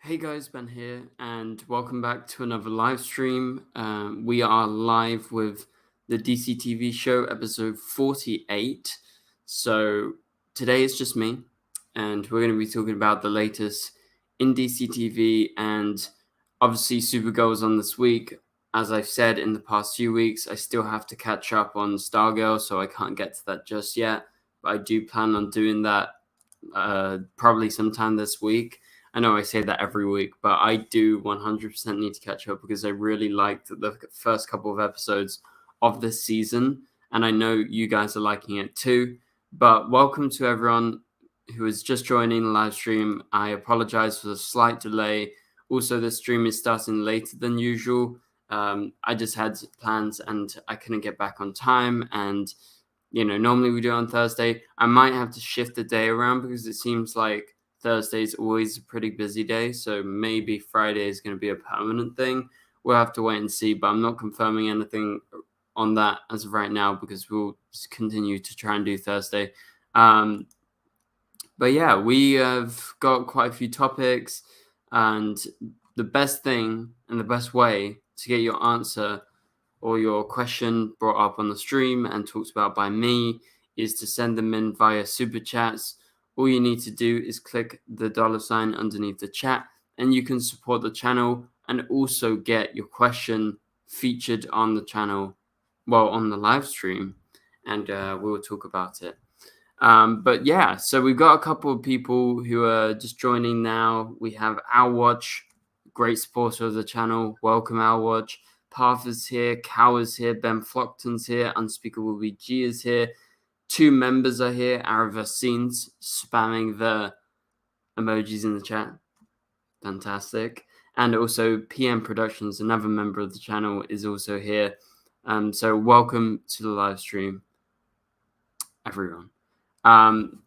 Hey guys, Ben here, and welcome back to another live stream. We are live with the DCTV show, episode 48. So today it's just me, and we're going to be talking about the latest in DCTV, and obviously Supergirl is on this week. As I've said in the past few weeks, I still have to catch up on Stargirl, so I can't get to that just yet. But I do plan on doing that probably sometime this week. I know I say that every week, but I do 100% need to catch up because I really liked the first couple of episodes of this season, and I know you guys are liking it too. But welcome to everyone who is just joining the live stream. I apologize for the slight delay. Also, the stream is starting later than usual. I just had plans and I couldn't get back on time, and normally we do it on Thursday. I might have to shift the day around because it seems like Thursday is always a pretty busy day, so maybe Friday is going to be a permanent thing. We'll have to wait and see, but I'm not confirming anything on that as of right now because we'll continue to try and do Thursday. But yeah, we have got quite a few topics, and the best thing and the best way to get your answer or your question brought up on the stream and talked about by me is to send them in via super chats. All you need to do is click the $ underneath the chat, and you can support the channel and also get your question featured on the channel, on the live stream, and we'll talk about it. But yeah, so we've got a couple of people who are just joining now. We have Watch, great supporter of the channel. Welcome, Watch. Path is here, Cow is here, Ben Flockton's here, Unspeakable BG is here. 2 members are here, Arrowverse Scenes, spamming the emojis in the chat. Fantastic. And also PM Productions, another member of the channel, is also here. So welcome to the live stream, everyone.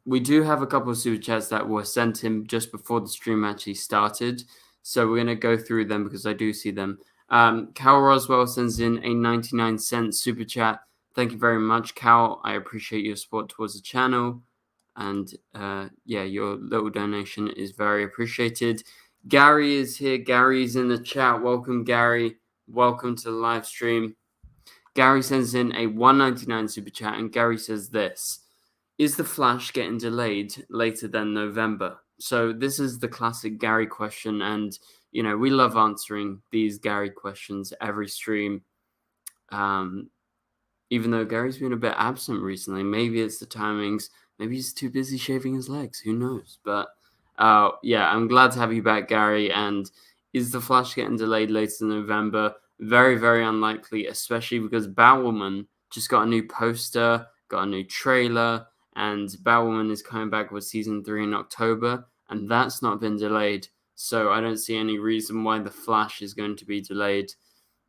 We do have a couple of super chats that were sent in just before the stream actually started. So we're going to go through them because I do see them. Cal Roswell sends in a 99-cent super chat. Thank you very much, Cal. I appreciate your support towards the channel. And your little donation is very appreciated. Gary is here. Gary's in the chat. Welcome, Gary. Welcome to the live stream. Gary sends in a 1.99 super chat, and Gary says this: is The Flash getting delayed later than November? So this is the classic Gary question, and we love answering these Gary questions every stream. Even though Gary's been a bit absent recently, maybe it's the timings, maybe he's too busy shaving his legs, who knows? But I'm glad to have you back, Gary. And is The Flash getting delayed later than November? Very, very unlikely, especially because Batwoman just got a new poster, got a new trailer, and Batwoman is coming back with season 3 in October, and that's not been delayed. So I don't see any reason why The Flash is going to be delayed.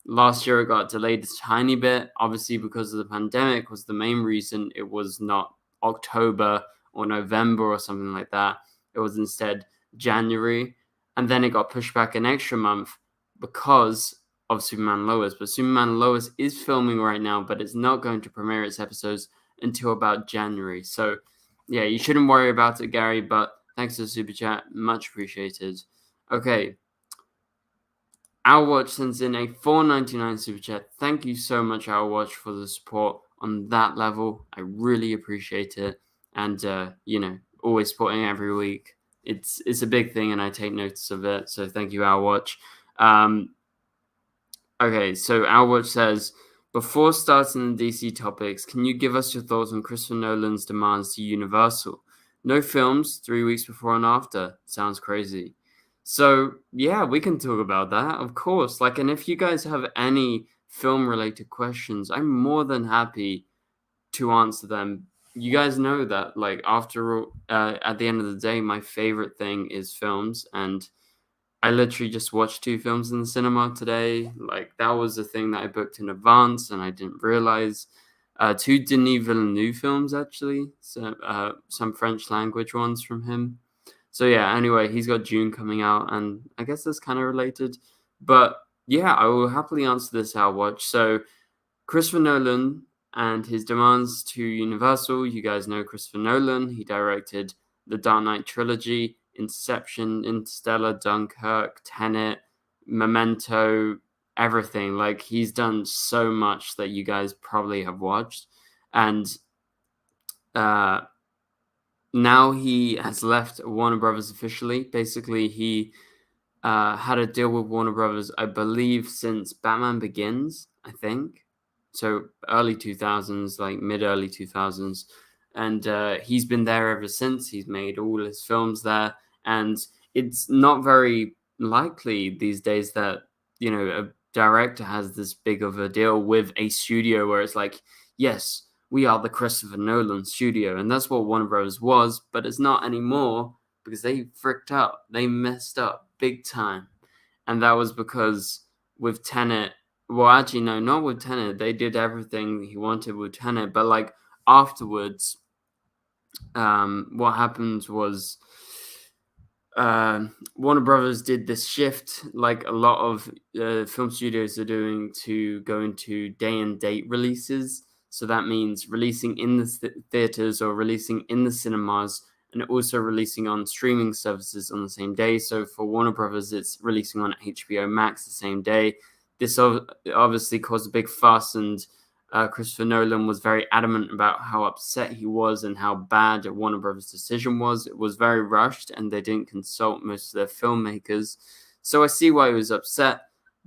Last year it got delayed a tiny bit, obviously because of the pandemic was the main reason. It was not October or November or something like that. It was instead January, and then it got pushed back an extra month because of Superman Lois. But Superman Lois is filming right now, but it's not going to premiere its episodes until about January. So yeah, you shouldn't worry about it, Gary, but thanks for the super chat. Much appreciated. Okay. Watch sends in a 4.99 super chat. Thank you so much, Watch, for the support on that level. I really appreciate it. And, always supporting every week. It's a big thing, and I take notice of it. So thank you, Watch. Okay, so Watch says, before starting the DC topics, can you give us your thoughts on Christopher Nolan's demands to Universal? No films 3 weeks before and after. Sounds crazy. So, yeah, we can talk about that, of course. And if you guys have any film-related questions, I'm more than happy to answer them. You guys know that, after all, at the end of the day, my favorite thing is films, and I literally just watched 2 films in the cinema today. That was a thing that I booked in advance, and I didn't realize. 2 Denis Villeneuve films, actually. So, some French language ones from him. So yeah, anyway, he's got June coming out, and I guess that's kind of related. But yeah, I will happily answer this, Watch. So Christopher Nolan and his demands to Universal. You guys know Christopher Nolan. He directed the Dark Knight trilogy, Inception, Interstellar, Dunkirk, Tenet, Memento, everything. Like, he's done so much that you guys probably have watched. And now he has left Warner Brothers officially. Basically, he had a deal with Warner Brothers, I believe, since Batman Begins, I think. So early 2000s, like mid-early 2000s. And he's been there ever since. He's made all his films there. And it's not very likely these days that, a director has this big of a deal with a studio where it's like, yes, we are the Christopher Nolan studio. And that's what Warner Bros. Was, but it's not anymore because they fricked up. They messed up big time. And that was because with Tenet, well, actually, no, not with Tenet. They did everything he wanted with Tenet. But like afterwards, what happened was Warner Brothers did this shift, like a lot of film studios are doing, to go into day and date releases. So that means releasing in the theaters or releasing in the cinemas, and also releasing on streaming services on the same day. So for Warner Brothers, it's releasing on HBO Max the same day. This obviously caused a big fuss, and Christopher Nolan was very adamant about how upset he was and how bad Warner Brothers' decision was. It was very rushed, and they didn't consult most of their filmmakers. So I see why he was upset,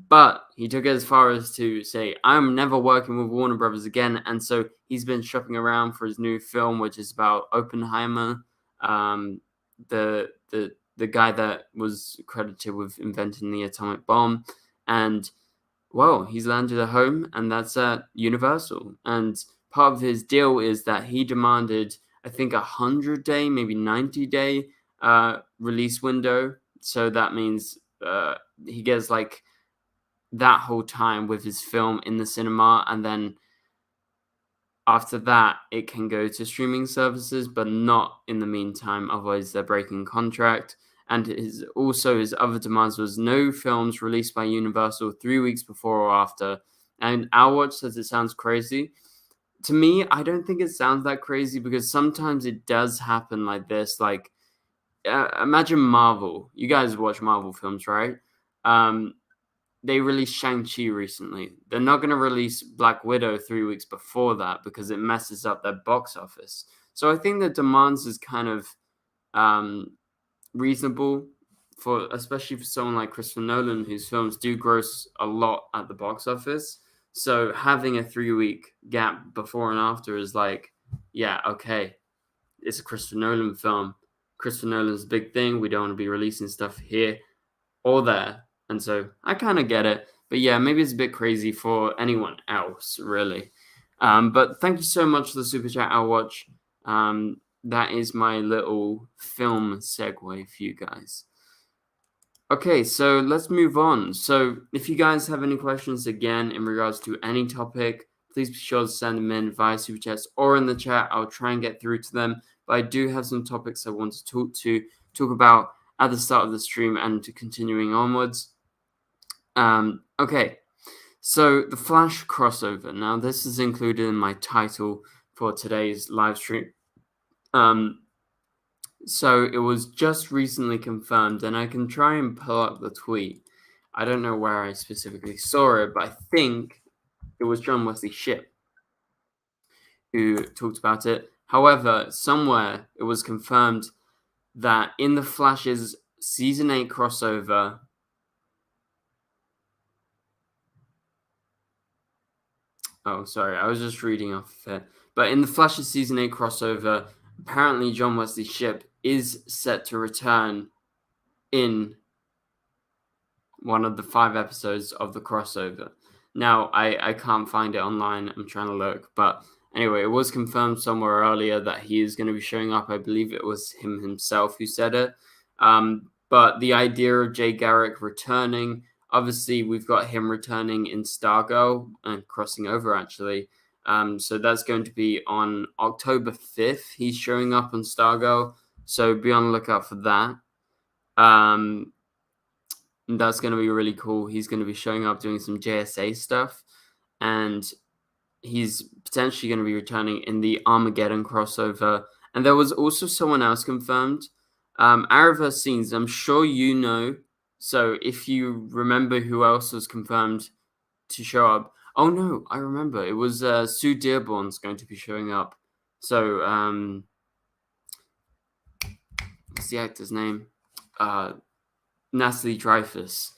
but he took it as far as to say, I'm never working with Warner Brothers again. And so he's been shopping around for his new film, which is about Oppenheimer, the guy that was credited with inventing the atomic bomb. And well, he's landed a home, and that's at Universal. And part of his deal is that he demanded, I think, 100-day, maybe 90-day release window. So that means he gets like that whole time with his film in the cinema, and then after that, it can go to streaming services, but not in the meantime. Otherwise, they're breaking contract. And his other demands was no films released by Universal 3 weeks before or after. And Our Watch says it sounds crazy. To me, I don't think it sounds that crazy, because sometimes it does happen like this. Like, imagine Marvel. You guys watch Marvel films, right? They released Shang-Chi recently. They're not going to release Black Widow 3 weeks before that because it messes up their box office. So I think the demands is kind of reasonable, especially for someone like Christopher Nolan, whose films do gross a lot at the box office. So having a 3-week gap before and after is like, yeah, okay, it's a Christopher Nolan film. Christopher Nolan's a big thing. We don't want to be releasing stuff here or there. And so I kind of get it. But yeah, maybe it's a bit crazy for anyone else, really. But thank you so much for the Super Chat, I'll watch. That is my little film segue for you guys. Okay, so let's move on. So if you guys have any questions, again, in regards to any topic, please be sure to send them in via Super Chats or in the chat. I'll try and get through to them. But I do have some topics I want to talk about at the start of the stream and continuing onwards. Okay, so the Flash crossover. Now, this is included in my title for today's live stream. So it was just recently confirmed, and I can try and pull up the tweet. I don't know where I specifically saw it, but I think it was John Wesley Shipp who talked about it. However, somewhere it was confirmed that in the Flash's Season 8 crossover, oh, sorry, I was just reading off of it. But in the Flash's Season 8 crossover, apparently John Wesley Shipp is set to return in one of the 5 episodes of the crossover. Now, I can't find it online. I'm trying to look. But anyway, it was confirmed somewhere earlier that he is going to be showing up. I believe it was him himself who said it. But the idea of Jay Garrick returning, obviously, we've got him returning in Stargirl and crossing over, actually. So that's going to be on October 5th. He's showing up on Stargirl. So be on the lookout for that. That's going to be really cool. He's going to be showing up doing some JSA stuff. And he's potentially going to be returning in the Armageddon crossover. And there was also someone else confirmed. Arrowverse scenes, I'm sure you know. So if you remember who else was confirmed to show up. Oh no, I remember. It was Sue Dearborn's going to be showing up. So what's the actor's name? Natalie Dreyfus.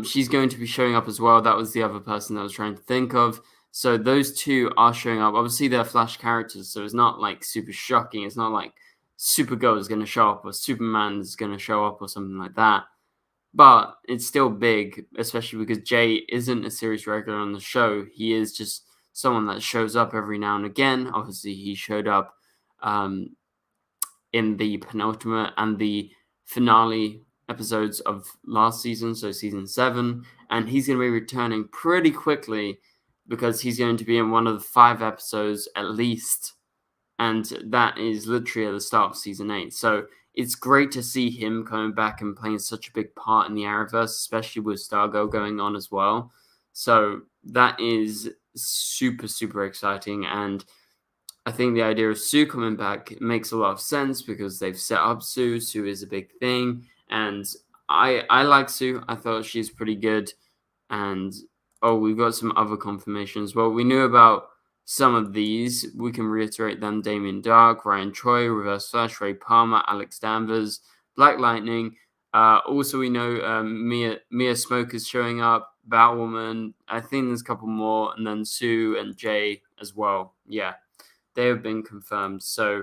She's going to be showing up as well. That was the other person that I was trying to think of. So those two are showing up. Obviously, they're Flash characters, so it's not like super shocking. It's not like Supergirl is going to show up or Superman is going to show up or something like that. But it's still big, especially because Jay isn't a series regular on the show. He is just someone that shows up every now and again. Obviously, he showed up in the penultimate and the finale episodes of last season, so season 7, and he's going to be returning pretty quickly because he's going to be in one of the 5 episodes at least, and that is literally at the start of season 8. So it's great to see him coming back and playing such a big part in the Arrowverse, especially with Stargirl going on as well. So that is super, super exciting, and I think the idea of Sue coming back makes a lot of sense because they've set up Sue. Sue is a big thing, and I like Sue. I thought she's pretty good, and we've got some other confirmations. Well, we knew about some of these. We can reiterate them: Damien Dark, Ryan Troy, Reverse Flash, Ray Palmer, Alex Danvers, Black Lightning. Also, we know Mia Smoke is showing up, Batwoman. I think there's a couple more, and then Sue and Jay as well. Yeah. They have been confirmed. So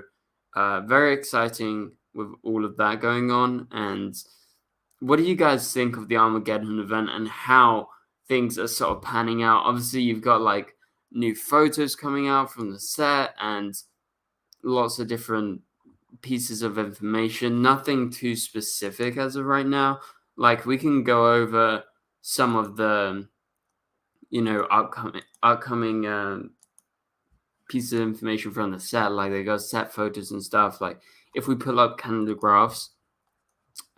very exciting with all of that going on. And what do you guys think of the Armageddon event and how things are sort of panning out? Obviously, you've got like new photos coming out from the set and lots of different pieces of information. Nothing too specific as of right now. Like we can go over some of the, upcoming pieces of information from the set, like they got set photos and stuff. Like if we pull up calendar graphs,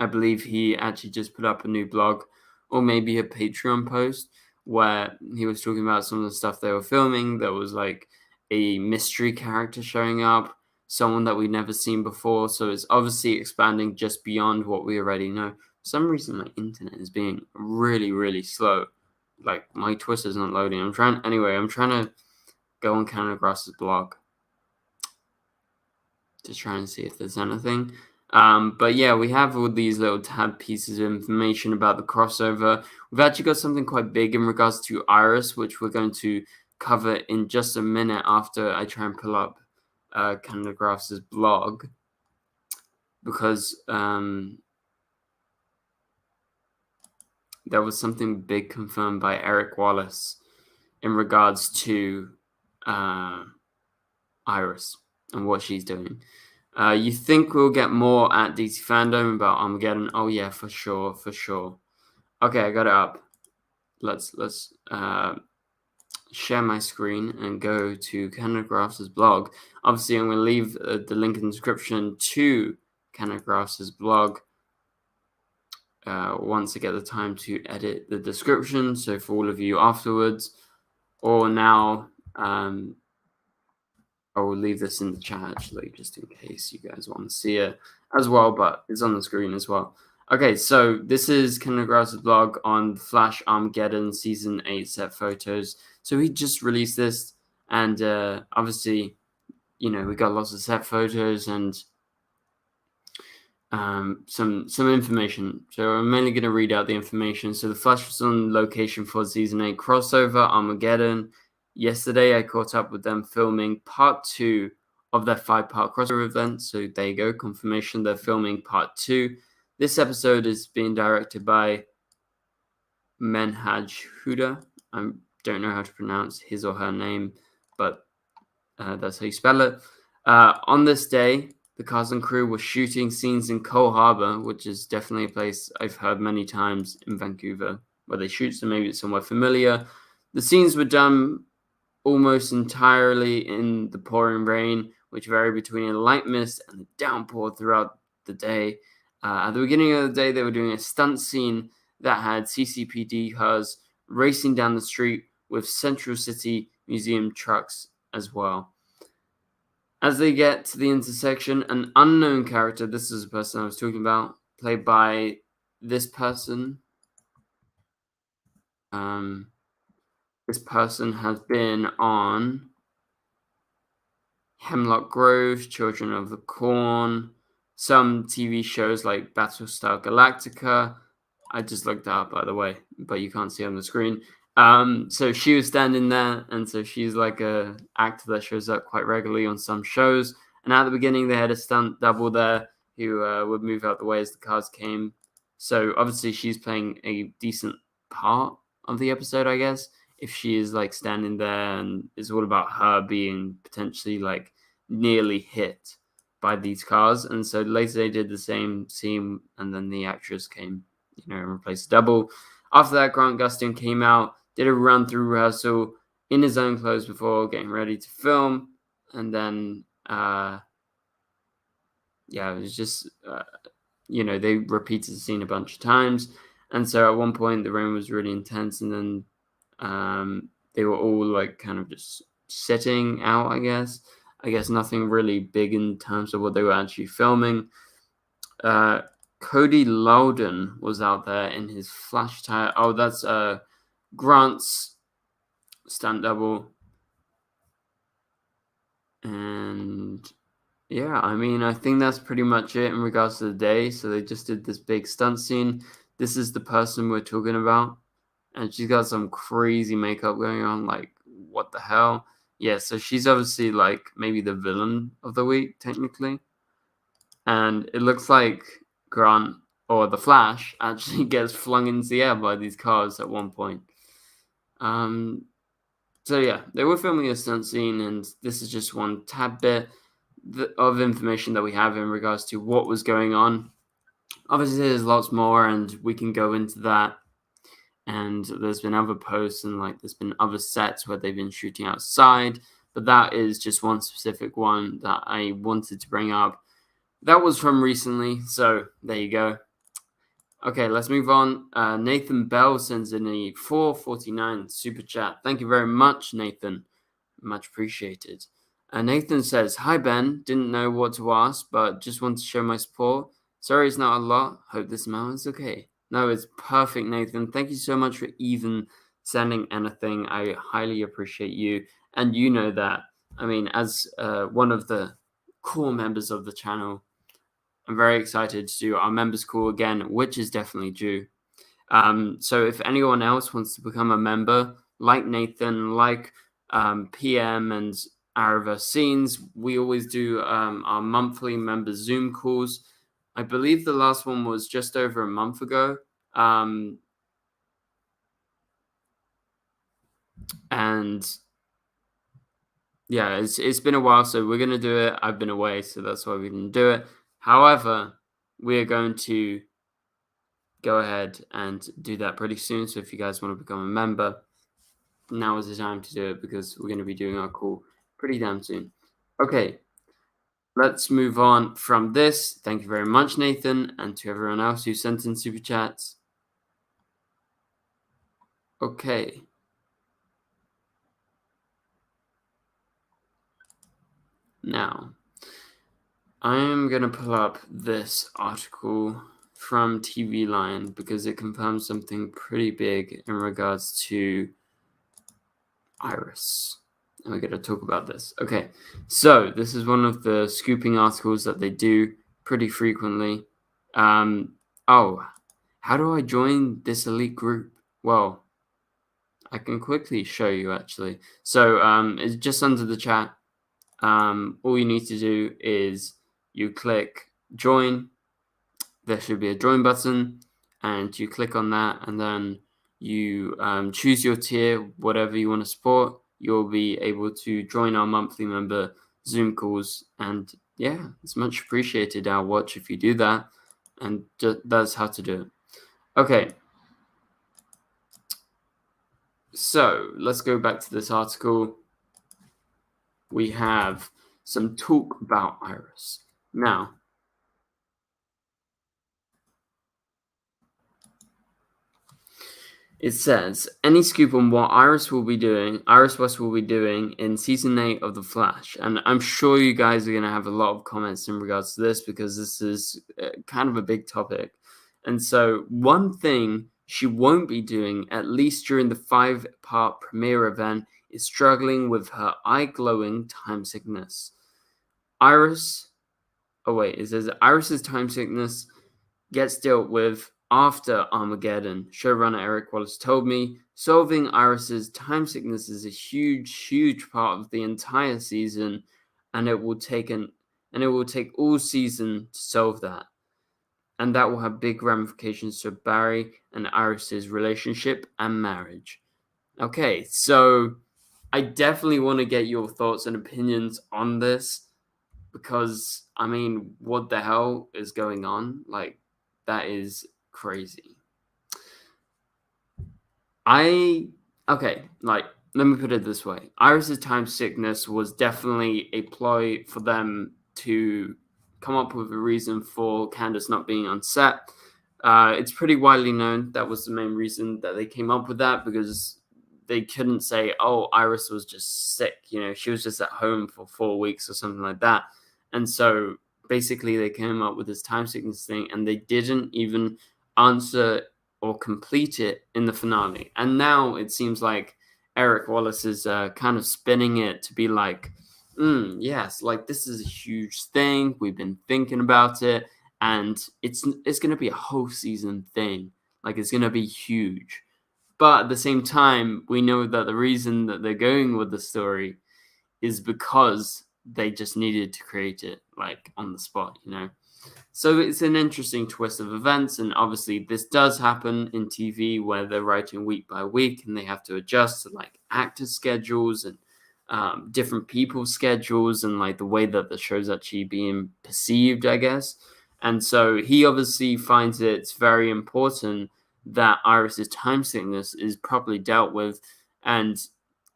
I believe he actually just put up a new blog or maybe a Patreon post where he was talking about some of the stuff they were filming. There was like a mystery character showing up, someone that we'd never seen before. So it's obviously expanding just beyond what we already know. For some reason, my internet is being really, really slow. Like my Twitter's not loading. I'm trying to go on Canadagrass's blog to try and see if there's anything. But yeah, we have all these little tab pieces of information about the crossover. We've actually got something quite big in regards to Iris, which we're going to cover in just a minute after I try and pull up Canadagraph's blog, because there was something big confirmed by Eric Wallace in regards to Iris and what she's doing. You think we'll get more at DC Fandom about Armageddon? Oh yeah, for sure. Okay, I got it up. Let's share my screen and go to Canadagraph's blog. Obviously, I'm going to leave the link in the description to Canadagraph's blog once I get the time to edit the description. So for all of you afterwards or now, I will leave this in the chat actually, just in case you guys want to see it as well, but it's on the screen as well. Okay, so this is Canadagraph's blog on Flash Armageddon Season 8 set photos. So he just released this, and obviously, we got lots of set photos and some information. So I'm mainly going to read out the information. So the Flash was on location for Season 8 crossover, Armageddon. Yesterday, I caught up with them filming part 2 of their 5-part crossover event. So there you go, confirmation they're filming part 2. This episode is being directed by Menhaj Huda. I don't know how to pronounce his or her name, but that's how you spell it. On this day, the cast and crew were shooting scenes in Cole Harbour, which is definitely a place I've heard many times in Vancouver where they shoot, so maybe it's somewhere familiar. The scenes were done almost entirely in the pouring rain, which varied between a light mist and a downpour throughout the day. At the beginning of the day, they were doing a stunt scene that had CCPD cars racing down the street with Central City Museum trucks as well. As they get to the intersection, an unknown character, this is the person I was talking about, played by this person. This person has been on Hemlock Grove, Children of the Corn, some TV shows like Battlestar Galactica. I just looked that up, by the way, but you can't see on the screen. So she was standing there, and so she's like a actor that shows up quite regularly on some shows. And at the beginning, they had a stunt double there who would move out the way as the cars came. So obviously, she's playing a decent part of the episode, I guess. If she is like standing there, and it's all about her being potentially like nearly hit by these cars. And so later they did the same scene, and then the actress came, and replaced double. After that, Grant Gustin came out, did a run through rehearsal in his own clothes before getting ready to film, and then it was just they repeated the scene a bunch of times. And so at one point the rain was really intense, and then they were all like kind of just sitting out, I guess nothing really big in terms of what they were actually filming. Cody Loudon was out there in his flash tire. Oh, that's Grant's stunt double. And yeah, I mean, I think that's pretty much it in regards to the day. So they just did this big stunt scene. This is the person we're talking about. And she's got some crazy makeup going on. Like, what the hell? Yeah, so she's obviously like maybe the villain of the week, technically. And it looks like Grant or the Flash actually gets flung into the air by these cars at one point. So yeah, they were filming a stunt scene, and this is just one tad bit of information that we have in regards to what was going on. Obviously, there's lots more, and we can go into that. And there's been other posts, and like there's been other sets where they've been shooting outside, but that is just one specific one that I wanted to bring up. That was from recently, so there you go. Okay, let's move on. Nathan Bell sends in a 449 super chat. Thank you very much, Nathan. Much appreciated. Nathan says, "Hi Ben, didn't know what to ask, but just want to show my support. Sorry it's not a lot. Hope this amount is okay." No, it's perfect, Nathan. Thank you so much for even sending anything. I highly appreciate you. And you know that. I mean, as one of the core members of the channel, I'm very excited to do our members call again, which is definitely due. So if anyone else wants to become a member, like Nathan, like PM and Arrowverse Scenes, we always do our monthly member Zoom calls. I believe the last one was just over a month ago. And yeah, it's been a while, so we're going to do it. I've been away, so that's why we didn't do it. However, we are going to go ahead and do that pretty soon. So if you guys want to become a member, now is the time to do it, because we're going to be doing our call pretty damn soon. Okay, let's move on from this. Thank you very much, Nathan, and to everyone else who sent in super chats. Okay. Now, I'm going to pull up this article from TV Line because it confirms something pretty big in regards to Iris. And we're going to talk about this. Okay, so this is one of the scooping articles that they do pretty frequently. Oh, how do I join this elite group? Well, I can quickly show you, actually. So it's just under the chat. All you need to do is you click join. There should be a join button, and you click on that, and then you choose your tier, whatever you want to support. You'll be able to join our monthly member Zoom calls, and yeah, it's much appreciated. I'll watch if you do that, and that's how to do it. Okay, so let's go back to this article. We have some talk about Iris. Now, It says, any scoop on what Iris West will be doing in season 8 of The Flash? And I'm sure you guys are going to have a lot of comments in regards to this because this is kind of a big topic. And so one thing she won't be doing, at least during the 5-part premiere event, is struggling with her eye-glowing time sickness. Iris's time sickness gets dealt with after Armageddon. Showrunner Eric Wallace told me, solving Iris's time sickness is a huge part of the entire season, and it will take all season to solve that. And that will have big ramifications for Barry and Iris's relationship and marriage. Okay, so I definitely want to get your thoughts and opinions on this because, I mean, what the hell is going on? Like, that is crazy. Let me put it this way. Iris's time sickness was definitely a ploy for them to come up with a reason for Candace not being on set. It's pretty widely known that was the main reason that they came up with that, because they couldn't say, oh, Iris was just sick. You know, she was just at home for 4 weeks or something like that. And so basically they came up with this time sickness thing, and they didn't even answer or complete it in the finale. And now it seems like Eric Wallace is kind of spinning it to be like, yes, like this is a huge thing. We've been thinking about it, and it's going to be a whole season thing. Like, it's going to be huge. But at the same time, we know that the reason that they're going with the story is because they just needed to create it, like, on the spot, you know? So it's an interesting twist of events, and obviously this does happen in TV where they're writing week by week and they have to adjust to, like, actor schedules and different people's schedules and, like, the way that the show's actually being perceived, I guess. And so he obviously finds it's very important that Iris's time sickness is properly dealt with, and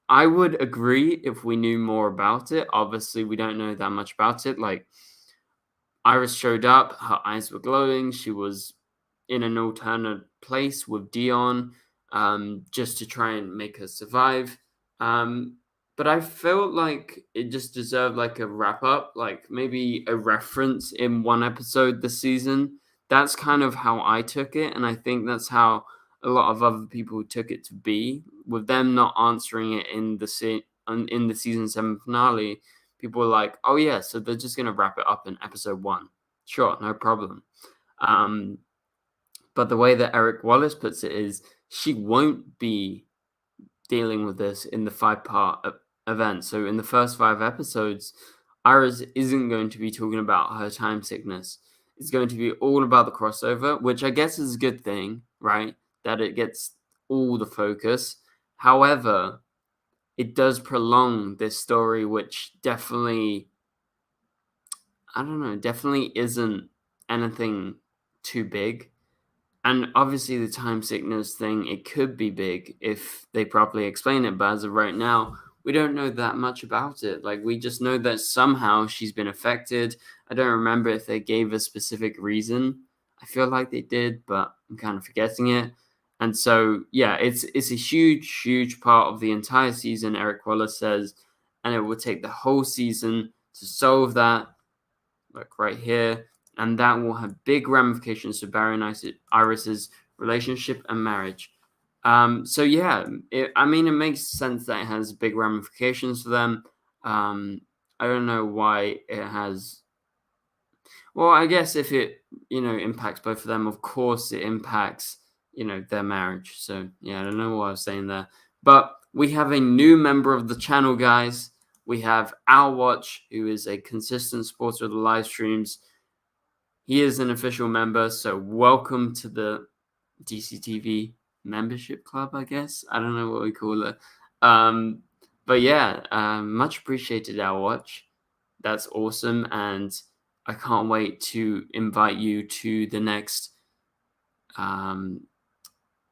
I would agree if we knew more about it. Obviously, we don't know that much about it. Like, Iris showed up, her eyes were glowing, she was in an alternate place with Dion, just to try and make her survive. But I felt like it just deserved like a wrap up, like maybe a reference in one episode this season. That's kind of how I took it, and I think that's how a lot of other people took it to be, with them not answering it in the season 7 finale. People were like, oh yeah, so they're just gonna wrap it up in episode 1. Sure, no problem. But the way that Eric Wallace puts it is, she won't be dealing with this in the 5-part event. So in the first 5 episodes, Iris isn't going to be talking about her time sickness. It's going to be all about the crossover, which I guess is a good thing, right? That it gets all the focus. However, it does prolong this story, which definitely isn't anything too big. And obviously the time sickness thing, it could be big if they properly explain it, but as of right now, we don't know that much about it. Like, we just know that somehow she's been affected. I don't remember if they gave a specific reason. I feel like they did, but I'm kind of forgetting it. And so, yeah, it's a huge part of the entire season, Eric Wallace says, and it will take the whole season to solve that, like right here, and that will have big ramifications for Barry and Iris's relationship and marriage. So yeah, it makes sense that it has big ramifications for them. I don't know why it has. Well, I guess if it, impacts both of them, of course it impacts, their marriage. So yeah, I don't know what I was saying there. But we have a new member of the channel, guys. We have Al Watch, who is a consistent supporter of the live streams. He is an official member, so welcome to the DCTV membership club, I guess. I don't know what we call it. But yeah, much appreciated, Al Watch. That's awesome, and I can't wait to invite you to the next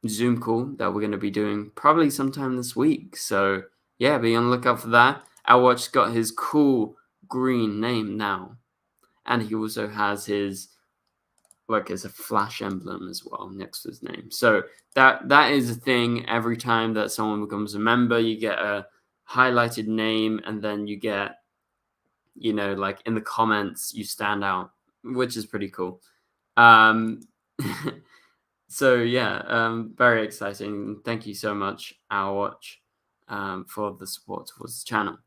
Zoom call that we're going to be doing probably sometime this week. So yeah, be on the lookout for that. Al Watch got his cool green name now, and he also has his like as a Flash emblem as well next to his name. So that is a thing. Every time that someone becomes a member, you get a highlighted name, and then you get, you know, like in the comments, you stand out, which is pretty cool. So yeah, very exciting. Thank you so much, Our Watch, for the support towards the channel.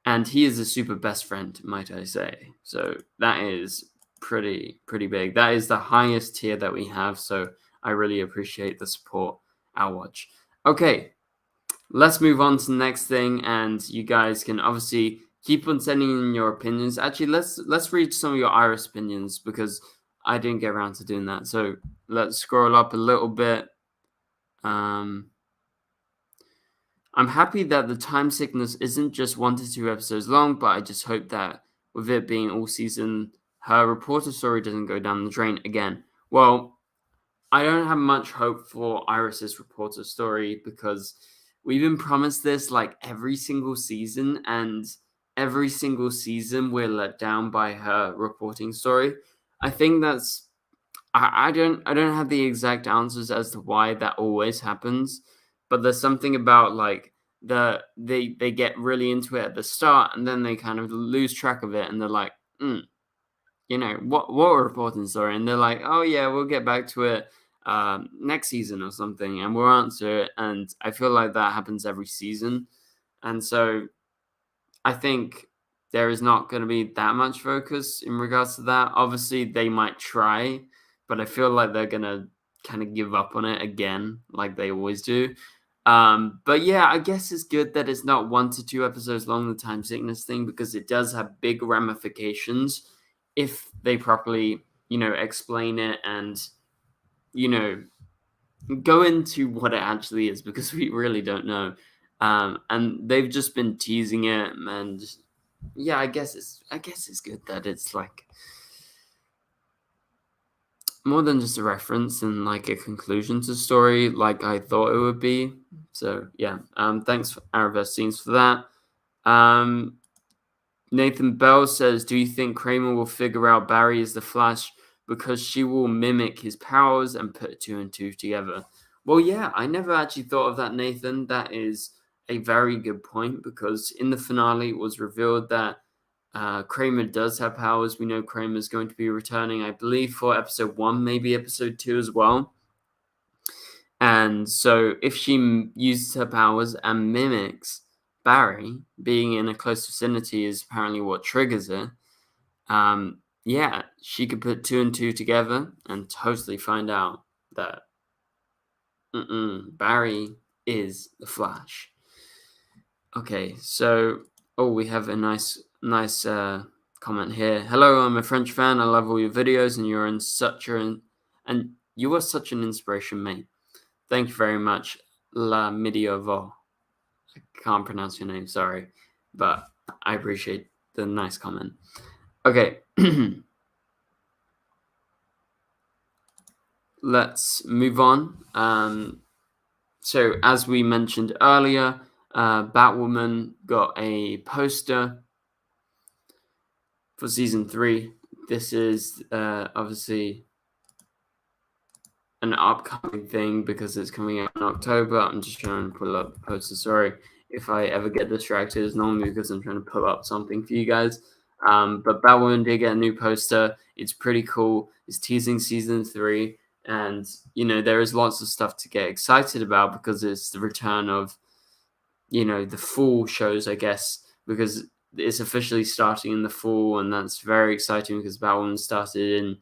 And he is a super best friend, might I say. So that is pretty big. That is the highest tier that we have. So I really appreciate the support, Our Watch. Okay, let's move on to the next thing, and you guys can obviously keep on sending in your opinions. Actually, let's read some of your Iris opinions, because I didn't get around to doing that. So let's scroll up a little bit. I'm happy that the time sickness isn't just 1 to 2 episodes long, but I just hope that with it being all season, her reporter story doesn't go down the drain again. Well, I don't have much hope for Iris's reporter story, because we've been promised this like every single season, and every single season we're let down by her reporting story. I think that's I don't have the exact answers as to why that always happens, but there's something about like they get really into it at the start, and then they kind of lose track of it, and they're like, you know, what reporting story? And they're like, oh yeah, we'll get back to it next season or something, and we'll answer it. And I feel like that happens every season, and so I think there is not going to be that much focus in regards to that. Obviously, they might try, but I feel like they're going to kind of give up on it again, like they always do. But yeah, I guess it's good that it's not 1 to 2 episodes long, the time sickness thing, because it does have big ramifications if they properly, you know, explain it and, you know, go into what it actually is, because we really don't know. And they've just been teasing it, and yeah, I guess it's good that it's like more than just a reference and like a conclusion to the story, like I thought it would be. So yeah, thanks for Arrowverse Scenes for that. Nathan Bell says, do you think Kramer will figure out Barry is the Flash because she will mimic his powers and put 2 and 2 together? Well, yeah, I never actually thought of that, Nathan. That is a very good point, because in the finale it was revealed that Kramer does have powers. We know Kramer is going to be returning, I believe, for episode 1, maybe episode 2 as well. And so if she uses her powers and mimics Barry, being in a close vicinity is apparently what triggers it. Yeah, she could put 2 and 2 together and totally find out that Barry is the Flash. Okay, so we have a nice comment here. Hello, I'm a French fan. I love all your videos, and you are such an inspiration, mate. Thank you very much, La Midiovo. I can't pronounce your name, sorry, but I appreciate the nice comment. Okay. Let's move on. So as we mentioned earlier, Batwoman got a poster for season 3. This is obviously an upcoming thing because it's coming out in October. I'm just trying to pull up the poster. Sorry if I ever get distracted. It's normally because I'm trying to pull up something for you guys. But Batwoman did get a new poster. It's pretty cool. It's teasing season 3. And, you know, there is lots of stuff to get excited about, because it's the return of, you know, the fall shows, I guess, because it's officially starting in the fall. And that's very exciting, because Batwoman started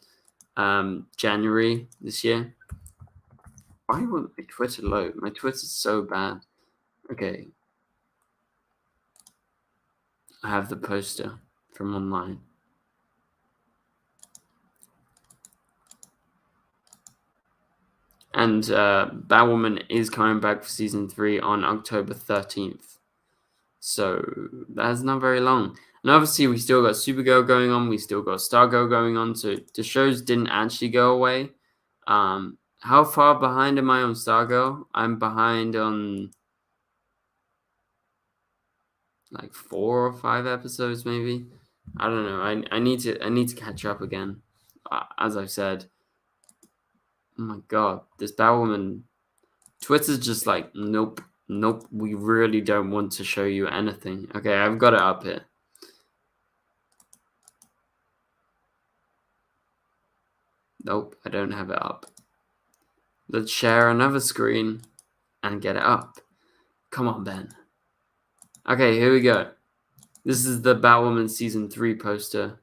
in January this year. Why won't my Twitter load? My Twitter's so bad. Okay. I have the poster from online. And Batwoman is coming back for season 3 on October 13th. So that's not very long. And obviously we still got Supergirl going on. We still got Stargirl going on. So the shows didn't actually go away. How far behind am I on Stargirl? I'm behind on like 4 or 5 episodes, maybe. I don't know. I need to catch up again, as I've said. Oh my god, this Batwoman. Twitter's just like, nope, we really don't want to show you anything. Okay, I've got it up here. Nope, I don't have it up. Let's share another screen and get it up. Come on, Ben. Okay, here we go. This is the Batwoman Season 3 poster.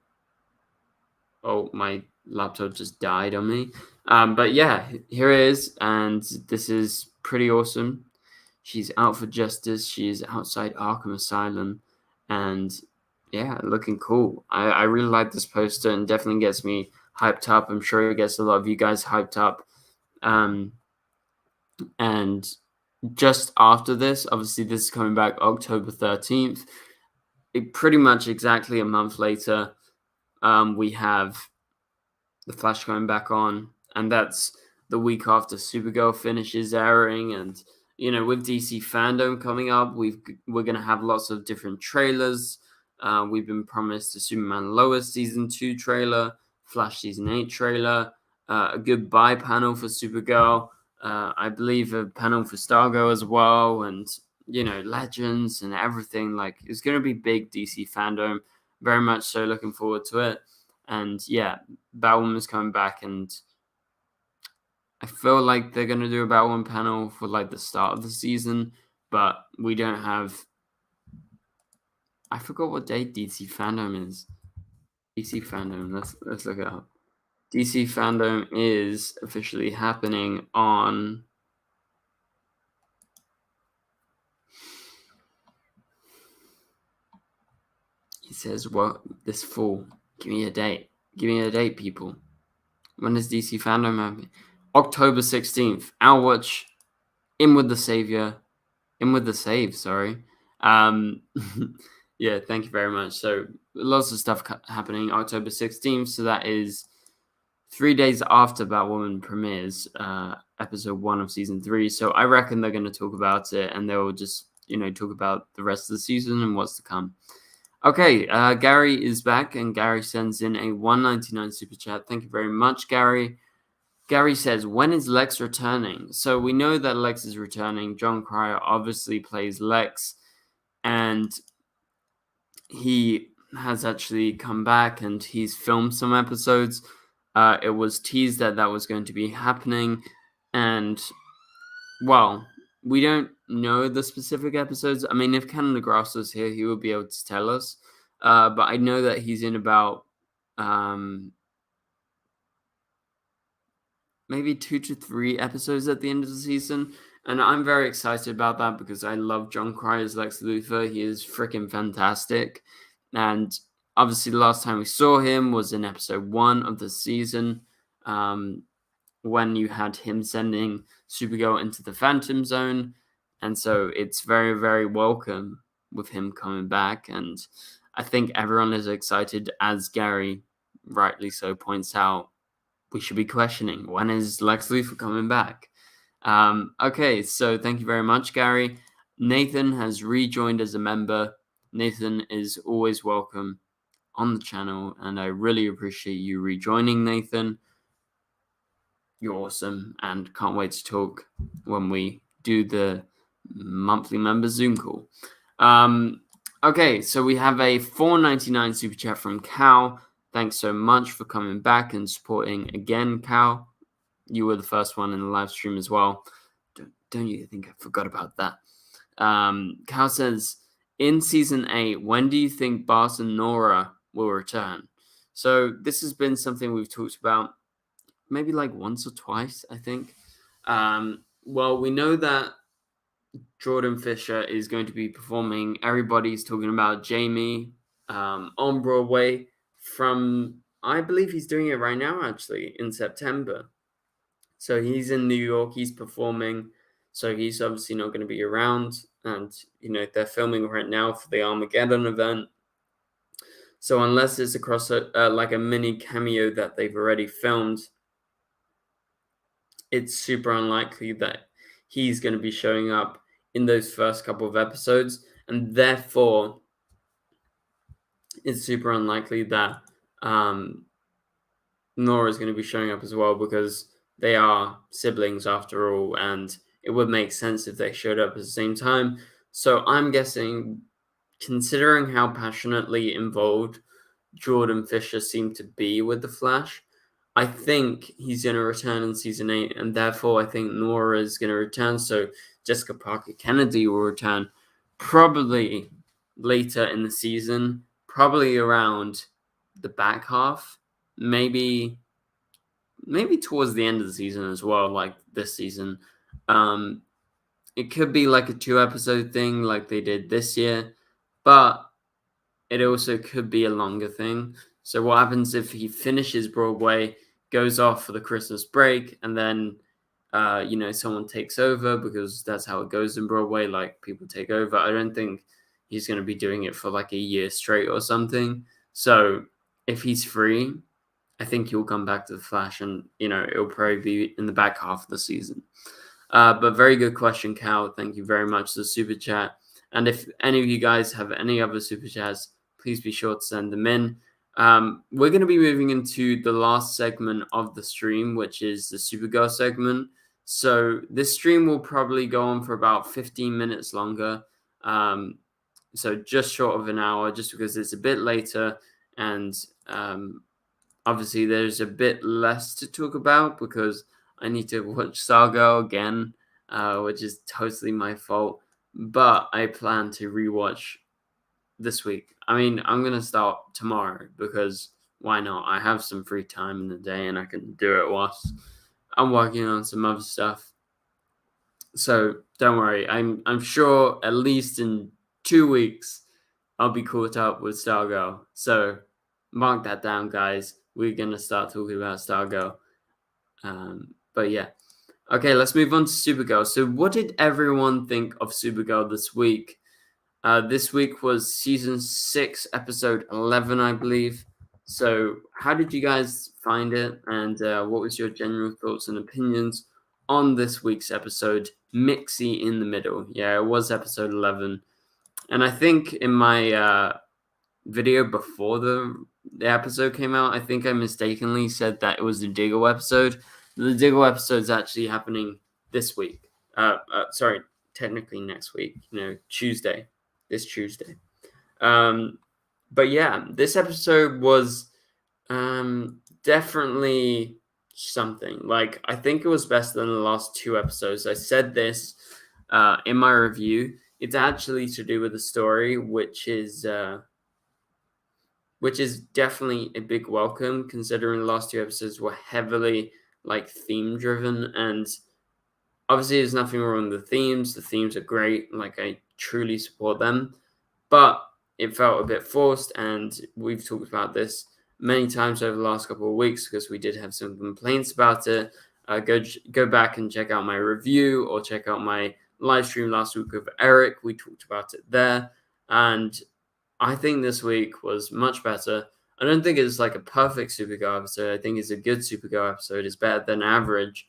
Oh, my laptop just died on me. But yeah, here it is, and this is pretty awesome. She's out for justice. She's outside Arkham Asylum, and yeah, looking cool. I really like this poster, and definitely gets me hyped up. I'm sure it gets a lot of you guys hyped up. And just after this, obviously, this is coming back October 13th. Pretty much exactly a month later, we have The Flash going back on, and that's the week after Supergirl finishes airing. And you know, with DC fandom coming up, we're gonna have lots of different trailers. We've been promised a Superman Lois season 2 trailer, Flash season 8 trailer, a goodbye panel for Supergirl. I believe a panel for Stargirl as well, and you know, Legends and everything. Like, it's gonna be big DC fandom. Very much so. Looking forward to it. And yeah, Batwoman's coming back, and I feel like they're gonna do a Batwoman panel for like the start of the season, but we don't have. I forgot what date DC fandom is. DC fandom. Let's look it up. DC fandom is officially happening on. He says, "What this fall? Give me a date. Give me a date, people. When is DC fandom happening? October 16th. I'll watch In with the Savior. In with the Save, sorry. Yeah, thank you very much. So lots of stuff happening October 16th. So that is 3 days after Batwoman premieres, episode 1 of season 3. So I reckon they're going to talk about it, and they'll just, you know, talk about the rest of the season and what's to come. Okay, Gary is back, and Gary sends in a $1.99 super chat. Thank you very much, Gary. Gary says, when is Lex returning? So we know that Lex is returning. Jon Cryer obviously plays Lex, and he has actually come back, and he's filmed some episodes. It was teased that was going to be happening, and, well, we don't know the specific episodes. I mean, if Canada Grass was here, he would be able to tell us. But I know that he's in about maybe 2 to 3 episodes at the end of the season. And I'm very excited about that because I love Jon Cryer's Lex Luthor. He is freaking fantastic. And obviously, the last time we saw him was in episode 1 of the season, when you had him sending Supergirl into the Phantom Zone. And so it's very, very welcome with him coming back. And I think everyone is excited, as Gary rightly so points out. We should be questioning, when is Lex Luthor coming back? Okay, so thank you very much, Gary. Nathan has rejoined as a member. Nathan is always welcome on the channel, and I really appreciate you rejoining, Nathan. You're awesome, and can't wait to talk when we do the monthly member Zoom call. Okay, so we have a $4.99 super chat from Cal. Thanks so much for coming back and supporting again, Cal. You were the first one in the live stream as well. Don't you think I forgot about that? Cal says, in season 8, when do you think Bart and Nora will return? So this has been something we've talked about maybe like once or twice, I think. Well, we know that Jordan Fisher is going to be performing Everybody's Talking About Jamie on Broadway from, I believe he's doing it right now, actually, in September. So he's in New York, he's performing, so he's obviously not going to be around. And, you know, they're filming right now for the Armageddon event. So unless it's across like a mini cameo that they've already filmed, it's super unlikely that he's going to be showing up in those first couple of episodes. And therefore, it's super unlikely that Nora is going to be showing up as well, because they are siblings after all, and it would make sense if they showed up at the same time. So I'm guessing, considering how passionately involved Jordan Fisher seemed to be with the Flash, I think he's going to return in season 8, and therefore I think Nora is going to return. So Jessica Parker Kennedy will return probably later in the season, probably around the back half, maybe towards the end of the season as well, like this season. It could be like a 2-episode thing like they did this year, but it also could be a longer thing. So what happens if he finishes Broadway, goes off for the Christmas break, and then someone takes over, because that's how it goes in Broadway, like people take over. I don't think he's going to be doing it for like a year straight or something. So if he's free, I think he'll come back to the Flash, and it'll probably be in the back half of the season. But very good question, Cal. Thank you very much for the super chat. And if any of you guys have any other super chats, please be sure to send them in. We're going to be moving into the last segment of the stream, which is the Supergirl segment. So this stream will probably go on for about 15 minutes longer. So just short of an hour, just because it's a bit later, and obviously there's a bit less to talk about because I need to watch Stargirl again, which is totally my fault. But I plan to rewatch this week. I mean, I'm going to start tomorrow because why not? I have some free time in the day and I can do it whilst I'm working on some other stuff. So don't worry. I'm sure at least in 2 weeks I'll be caught up with Stargirl. So mark that down, guys. We're going to start talking about Stargirl. But yeah. Okay, let's move on to Supergirl. So what did everyone think of Supergirl this week? This week was season 6, episode 11, I believe. So how did you guys find it? And what was your general thoughts and opinions on this week's episode, Mixie in the Middle? Yeah, it was episode 11. And I think in my video before the episode came out, I think I mistakenly said that it was the Diggle episode. The Diggle episode is actually happening this week. Sorry, technically next week. Tuesday. This Tuesday. But yeah, this episode was definitely something. Like, I think it was better than the last 2 episodes. I said this in my review. It's actually to do with the story, which is definitely a big welcome, considering the last 2 episodes were heavily like theme driven, and obviously there's nothing wrong with the themes. The themes are great. Like, I truly support them, but it felt a bit forced, and we've talked about this many times over the last couple of weeks because we did have some complaints about it. Go back and check out my review, or check out my live stream last week with Eric. We talked about it there, and I think this week was much better. I don't think it's like a perfect Supergirl episode. I think it's a good Supergirl episode. It's better than average.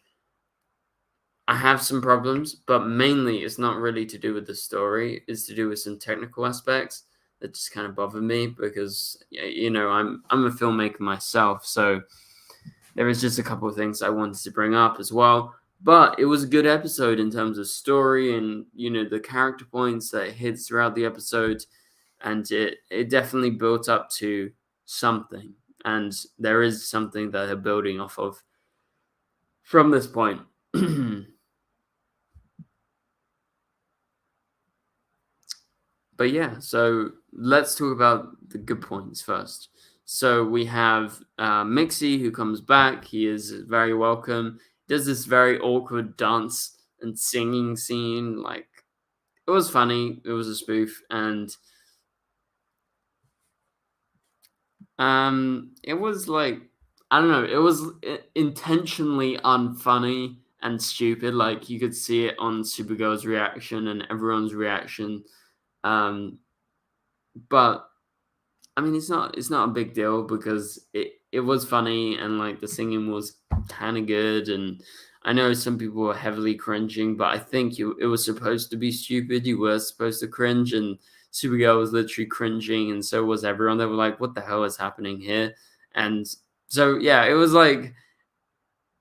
I have some problems, but mainly it's not really to do with the story. It's to do with some technical aspects that just kind of bother me because, I'm a filmmaker myself. So there is just a couple of things I wanted to bring up as well. But it was a good episode in terms of story and, the character points that it hits throughout the episode. And it definitely built up to something. And there is something that they're building off of from this point. But yeah, so let's talk about the good points first. So we have Mixie, who comes back. He is very welcome. Does this very awkward dance and singing scene. Like, it was funny. It was a spoof. And it was like, I don't know. It was intentionally unfunny and stupid. Like, you could see it on Supergirl's reaction and everyone's reaction. But I mean, it's not a big deal because it was funny, and like the singing was kind of good, and I know some people were heavily cringing, but I think it was supposed to be stupid. You were supposed to cringe, and Supergirl was literally cringing, and so was everyone. They were like, "What the hell is happening here?" And so yeah, it was like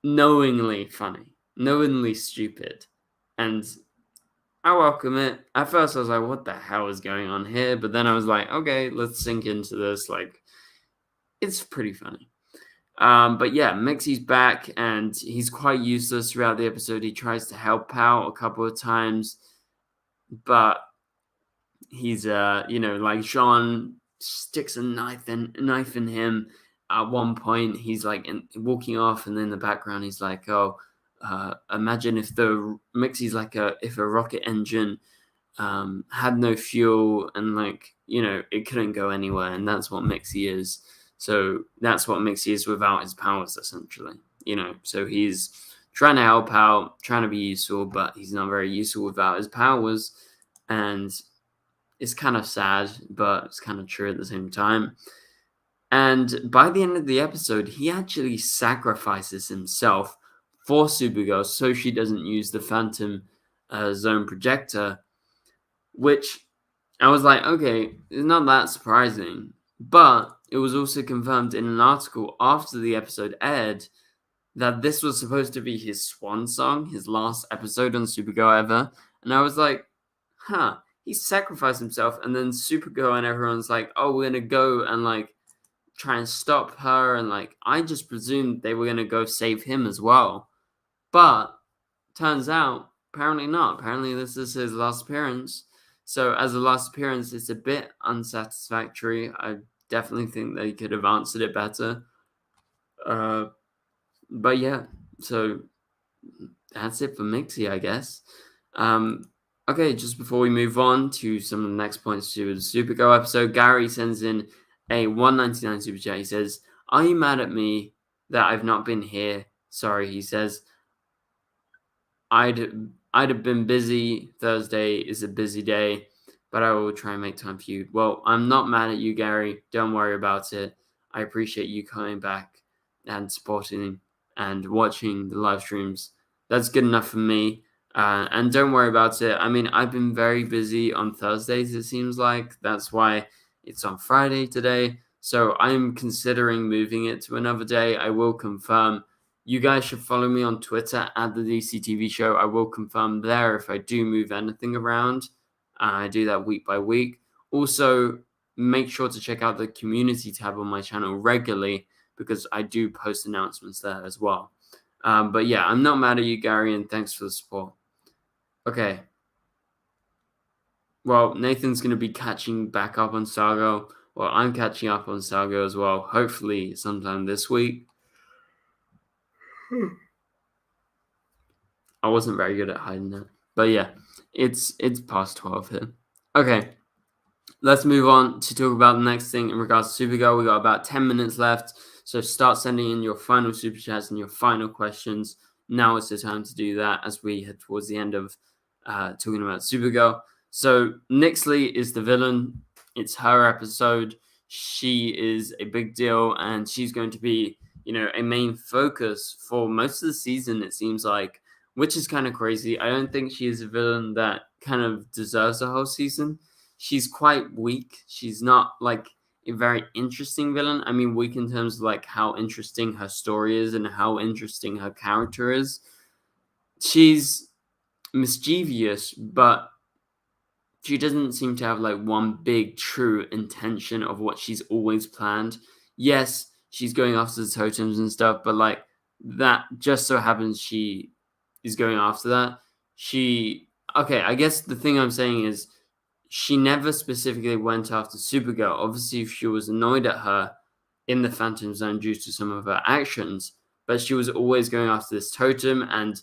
knowingly funny, knowingly stupid, and I welcome it. At first, I was like, "What the hell is going on here?" But then I was like, "Okay, let's sink into this." Like, it's pretty funny. But yeah, Mixie's back, and he's quite useless throughout the episode. He tries to help out a couple of times, but he's like Sean sticks a knife in him. At one point, he's like walking off, and in the background, he's like, "Oh, imagine if the Mixie's like if a rocket engine had no fuel, and like it couldn't go anywhere, and that's what Mixie is." So that's what Mixie is without his powers, essentially. So he's trying to help out, trying to be useful, but he's not very useful without his powers, and it's kind of sad, but it's kind of true at the same time. And by the end of the episode, he actually sacrifices himself for Supergirl so she doesn't use the Phantom Zone projector, which I was like, okay, it's not that surprising. But it was also confirmed in an article after the episode aired that this was supposed to be his swan song, his last episode on Supergirl ever. And I was like, he sacrificed himself. And then Supergirl and everyone's like, oh, we're going to go and like try and stop her. And like, I just presumed they were going to go save him as well. But turns out, apparently not. Apparently this is his last appearance. So as a last appearance, it's a bit unsatisfactory. I definitely think they could have answered it better. But yeah, so that's it for Mixie, I guess. Okay, just before we move on to some of the next points to do with the Supergirl episode, Gary sends in a $1.99 super chat. He says, "Are you mad at me that I've not been here? Sorry," he says. I'd have been busy. Thursday is a busy day, but I will try and make time for you. Well, I'm not mad at you, Gary. Don't worry about it. I appreciate you coming back and supporting and watching the live streams. That's good enough for me. And don't worry about it. I mean, I've been very busy on Thursdays, it seems like. That's why it's on Friday today. So I'm considering moving it to another day. I will confirm. You guys should follow me on Twitter at TheDCTVshow. I will confirm there if I do move anything around. I do that week by week. Also, make sure to check out the community tab on my channel regularly because I do post announcements there as well. But yeah, I'm not mad at you, Gary, and thanks for the support. Okay. Well, Nathan's going to be catching back up on Stargirl. Well, I'm catching up on Stargirl as well, hopefully sometime this week. I wasn't very good at hiding that. But yeah, it's past 12 here. Okay, let's move on to talk about the next thing in regards to Supergirl. We got about 10 minutes left, so start sending in your final super chats and your final questions. Now is the time to do that as we head towards the end of talking about Supergirl. So Nixley is the villain. It's her episode. She is a big deal, and she's going to be, a main focus for most of the season, it seems like, which is kind of crazy. I don't think she is a villain that kind of deserves a whole season. She's quite weak. She's not like a very interesting villain. I mean, weak in terms of like how interesting her story is and how interesting her character is. She's mischievous, but she doesn't seem to have like one big true intention of what she's always planned. Yes, she's going after the totems and stuff, but like that just so happens she is going after that. I guess the thing I'm saying is she never specifically went after Supergirl. Obviously, if she was annoyed at her in the Phantom Zone due to some of her actions, but she was always going after this totem, and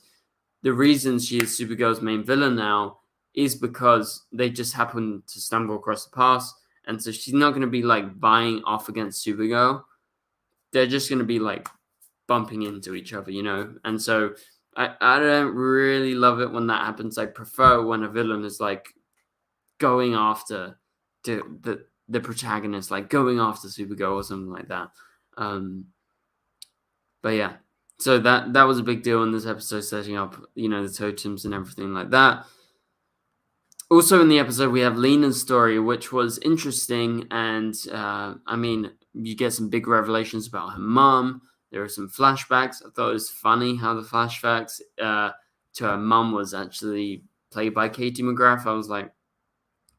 the reason she is Supergirl's main villain now is because they just happen to stumble across the path, and so she's not going to be like vying off against Supergirl. They're just going to be like bumping into each other, and so I don't really love it when that happens. I prefer when a villain is like going after the protagonist, like going after Supergirl or something like that. But yeah, so that was a big deal in this episode, setting up the totems and everything like that. Also in the episode, we have Lena's story, which was interesting, and I mean, you get some big revelations about her mom, There are some flashbacks. I thought it was funny how the flashbacks to her mum was actually played by Katie McGrath. I was like,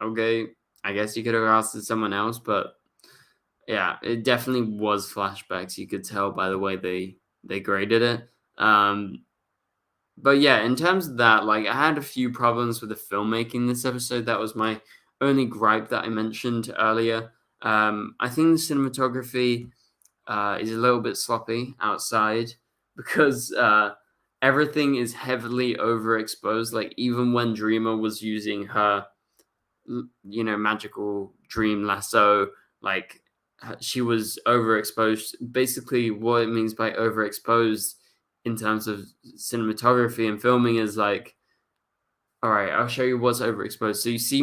okay, I guess you could have asked someone else, but yeah, it definitely was flashbacks. You could tell by the way they graded it. But yeah, in terms of that, like I had a few problems with the filmmaking this episode. That was my only gripe that I mentioned earlier. I think the cinematography is a little bit sloppy outside because everything is heavily overexposed. Like even when Dreamer was using her, magical dream lasso, like she was overexposed. Basically, what it means by overexposed in terms of cinematography and filming is like, all right, I'll show you what's overexposed. So you see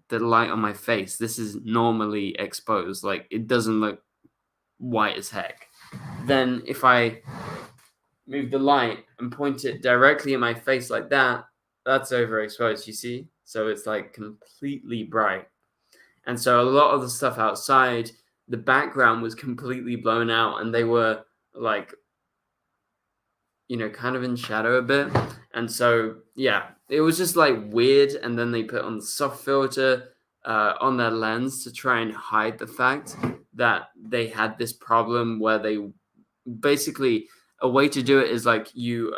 the light on my face. This is normally exposed. Like it doesn't look white as heck. Then if I move the light and point it directly in my face like that, that's overexposed, you see? So it's like completely bright. And so a lot of the stuff outside, the background was completely blown out and they were like, kind of in shadow a bit. And so, yeah, it was just like weird. And then they put on the soft filter on their lens to try and hide the fact that they had this problem where they basically, a way to do it is like you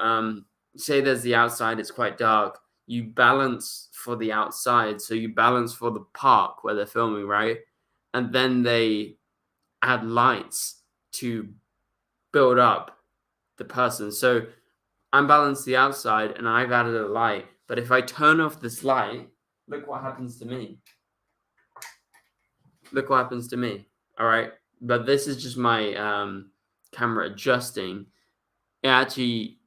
say there's the outside, it's quite dark. You balance for the outside. So you balance for the park where they're filming, right? And then they add lights to build up the person. So I'm balanced the outside and I've added a light. But if I turn off this light, look what happens to me. Look what happens to me. All right. But this is just my camera adjusting. It actually,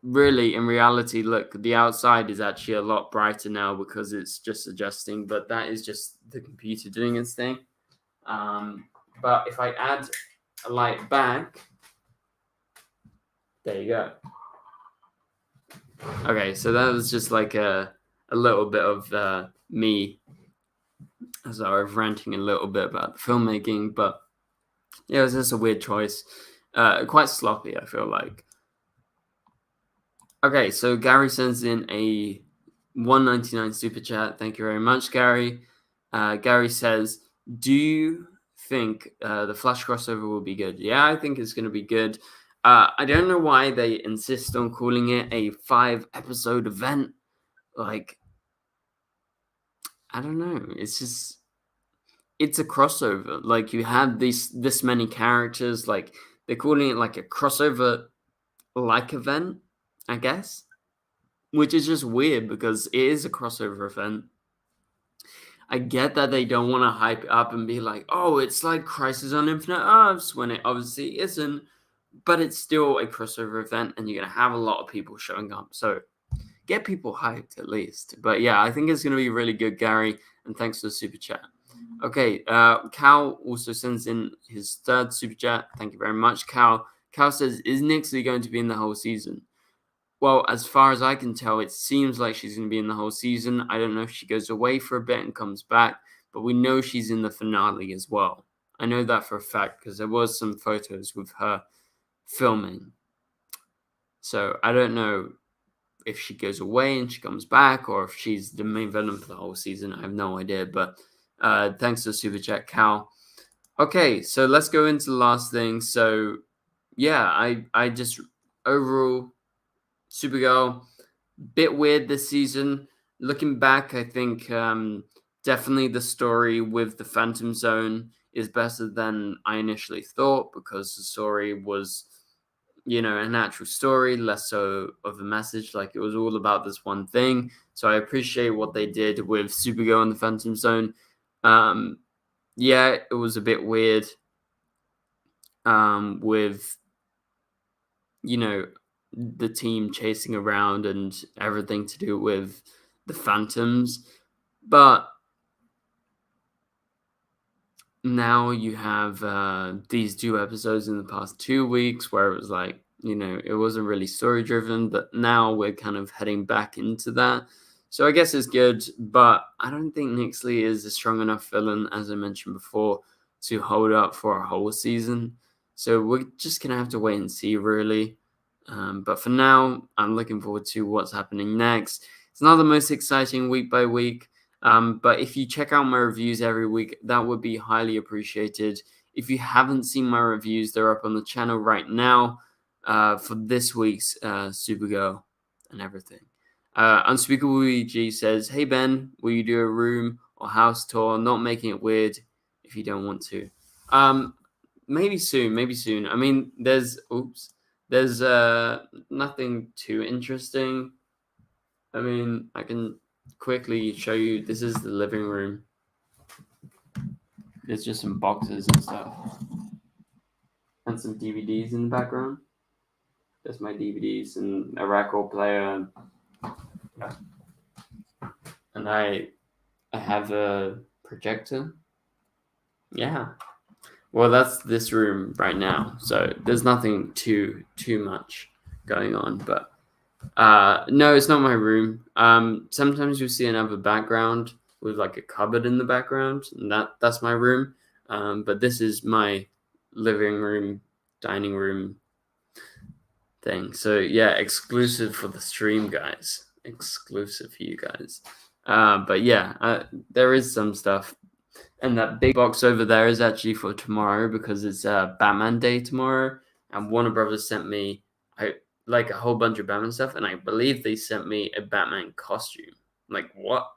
really, in reality, look, the outside is actually a lot brighter now because it's just adjusting. But that is just the computer doing its thing. But if I add a light back, there you go. Okay, so that was just like a little bit of me as I was ranting a little bit about the filmmaking, but yeah, it was just a weird choice. Quite sloppy, I feel like. Okay, so Gary sends in a $1.99 super chat. Thank you very much, Gary. Gary says, do you think the Flash crossover will be good? Yeah, I think it's going to be good. I don't know why they insist on calling it a 5-episode event. Like, I don't know. It's just, it's a crossover. Like, you have this many characters. Like, they're calling it like a crossover-like event, I guess. Which is just weird because it is a crossover event. I get that they don't want to hype it up and be like, oh, it's like Crisis on Infinite Earths, when it obviously isn't. But it's still a crossover event, and you're going to have a lot of people showing up. So get people hyped at least. But yeah, I think it's going to be really good, Gary. And thanks for the super chat. Okay, Cal also sends in his third super chat. Thank you very much, Cal. Cal says, is Nixley going to be in the whole season? Well, as far as I can tell, it seems like she's going to be in the whole season. I don't know if she goes away for a bit and comes back, but we know she's in the finale as well. I know that for a fact because there was some photos with her filming. So I don't know if she goes away and she comes back or if she's the main villain for the whole season. I have no idea, but thanks to Super Chat, Cal. Okay, so let's go into the last thing. So yeah, I just overall, Supergirl, bit weird this season. Looking back, I think definitely the story with the Phantom Zone is better than I initially thought because the story was, a natural story, less so of a message. Like it was all about this one thing. So I appreciate what they did with Supergirl and the Phantom Zone. Yeah, it was a bit weird with, the team chasing around and everything to do with the Phantoms. But now you have these 2 episodes in the past 2 weeks where it was like, it wasn't really story driven, but now we're kind of heading back into that. So I guess it's good, but I don't think Nixley is a strong enough villain, as I mentioned before, to hold up for a whole season. So we're just going to have to wait and see, really. But for now, I'm looking forward to what's happening next. It's not the most exciting week by week, but if you check out my reviews every week, that would be highly appreciated. If you haven't seen my reviews, they're up on the channel right now for this week's Supergirl and everything. Unspeakable EG says, "Hey Ben, will you do a room or house tour? Not making it weird if you don't want to." Maybe soon. I mean, there's nothing too interesting. I mean, I can quickly show you. This is the living room. There's just some boxes and stuff, and some DVDs in the background. There's my DVDs and a record player, and I have a projector. Yeah. Well, that's this room right now, so there's nothing too much going on. But no, it's not my room. Sometimes you'll see another background with like a cupboard in the background, and that's my room. But this is my living room, dining room thing. So yeah, exclusive for the stream, guys. Exclusive for you guys. But yeah, there is some stuff. And that big box over there is actually for tomorrow because it's Batman Day tomorrow. And Warner Brothers sent me like a whole bunch of Batman stuff. And I believe they sent me a Batman costume. Like, what?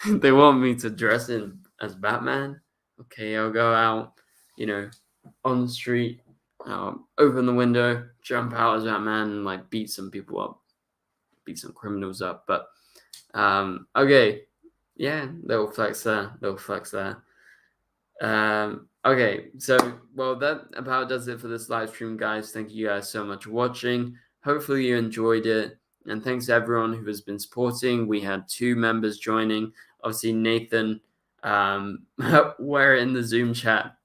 They want me to dress in as Batman? Okay, I'll go out, on the street, open the window, jump out as Batman, and like beat some people up, beat some criminals up. But okay. Yeah, little flex there. Okay, so, well, that about does it for this live stream, guys. Thank you guys so much for watching. Hopefully you enjoyed it. And thanks to everyone who has been supporting. We had 2 members joining. Obviously, Nathan, we're in the Zoom chat.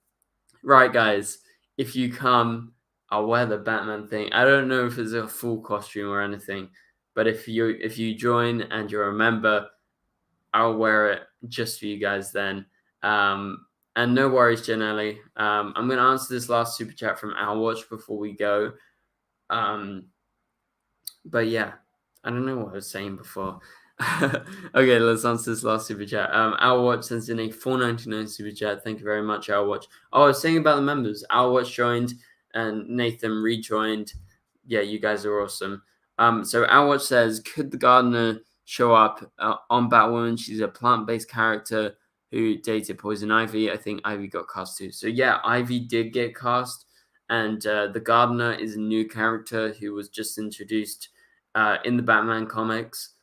Right, guys, if you come, I'll wear the Batman thing. I don't know if it's a full costume or anything. But if you join and you're a member, I'll wear it just for you guys then. And no worries, Janelli. I'm going to answer this last super chat from Owlwatch before we go. But yeah, I don't know what I was saying before. Okay, let's answer this last super chat. Owlwatch sends in a $4.99 super chat. Thank you very much, Owlwatch. Oh, I was saying about the members. Owlwatch joined and Nathan rejoined. Yeah, you guys are awesome. So Owlwatch says, could the gardener show up on Batwoman? She's a plant-based character who dated Poison Ivy. I think Ivy got cast too. So yeah, Ivy did get cast, and the gardener is a new character who was just introduced in the Batman comics.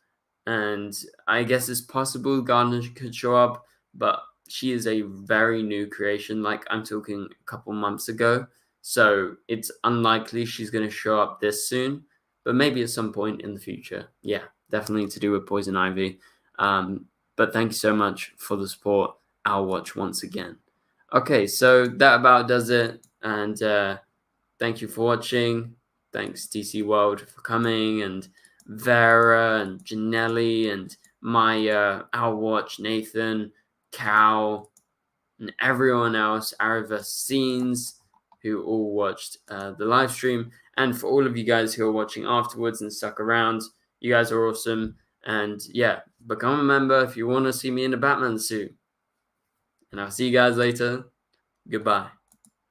And I guess it's possible Gardener could show up, but she is a very new creation. Like, I'm talking a couple months ago. So it's unlikely she's going to show up this soon, but maybe at some point in the future. Yeah, definitely to do with Poison Ivy. But thank you so much for the support. I'll watch once again. Okay, so that about does it. And thank you for watching. Thanks, DC World, for coming. And Vera and Janelli and Maya, Owlwatch, Nathan, Cal, and everyone else, Arrowverse Scenes, who all watched the live stream. And for all of you guys who are watching afterwards and stuck around, you guys are awesome. And yeah, become a member if you want to see me in a Batman suit. And I'll see you guys later. Goodbye.